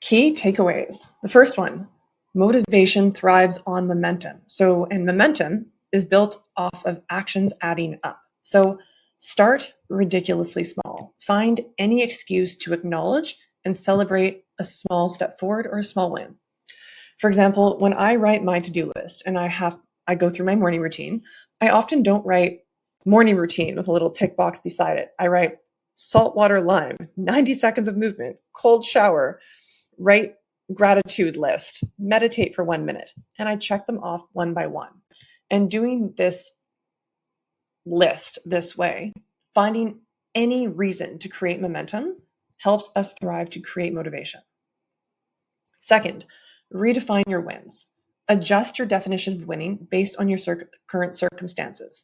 Key takeaways. The first one, motivation thrives on momentum. And momentum is built off of actions adding up. So start ridiculously small. Find any excuse to acknowledge and celebrate a small step forward or a small win. For example, when I write my to-do list and I go through my morning routine, I often don't write morning routine with a little tick box beside it. I write saltwater lime, 90 seconds of movement, cold shower, write gratitude list, meditate for 1 minute, and I check them off one by one. And doing this list this way, finding any reason to create momentum helps us thrive to create motivation. Second, redefine your wins. Adjust your definition of winning based on your current circumstances.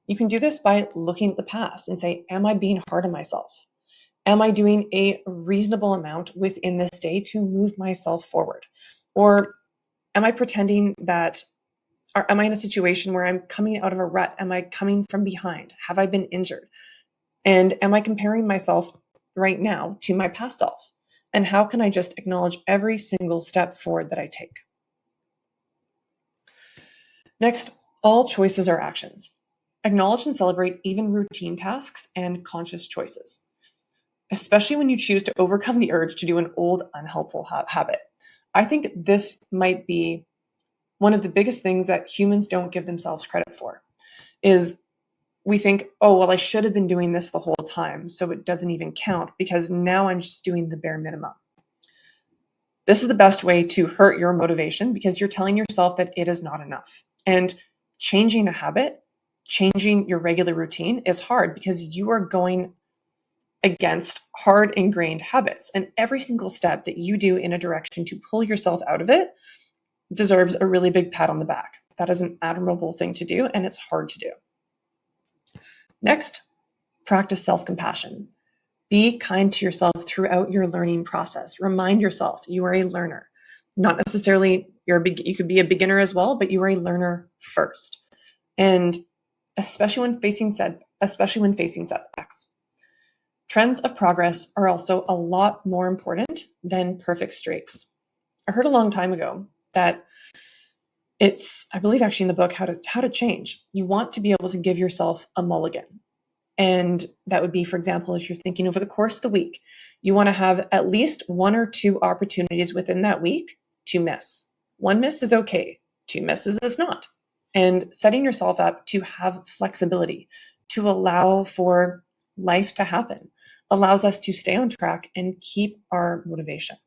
You can do this by looking at the past and say, am I being hard on myself? Am I doing a reasonable amount within this day to move myself forward? Or am I pretending that, or am I in a situation where I'm coming out of a rut? Am I coming from behind? Have I been injured? And am I comparing myself right now to my past self? And how can I just acknowledge every single step forward that I take? Next, all choices are actions. Acknowledge and celebrate even routine tasks and conscious choices, especially when you choose to overcome the urge to do an old, unhelpful habit. I think this might be one of the biggest things that humans don't give themselves credit for, is we think, oh, well, I should have been doing this the whole time, so it doesn't even count because now I'm just doing the bare minimum. This is the best way to hurt your motivation because you're telling yourself that it is not enough. And changing a habit, changing your regular routine is hard because you are going against hard ingrained habits. And every single step that you do in a direction to pull yourself out of it deserves a really big pat on the back. That is an admirable thing to do, and it's hard to do. Next, practice self-compassion. Be kind to yourself throughout your learning process. Remind yourself you are a learner. Not necessarily you could be a beginner as well, but you are a learner first. And especially when facing setbacks. Trends of progress are also a lot more important than perfect streaks. I heard a long time ago that I believe actually in the book, How to Change, you want to be able to give yourself a mulligan. And that would be, for example, if you're thinking over the course of the week, you want to have at least 1 or 2 opportunities within that week to miss. 1 miss is okay. 2 misses is not. And setting yourself up to have flexibility, to allow for life to happen, allows us to stay on track and keep our motivation.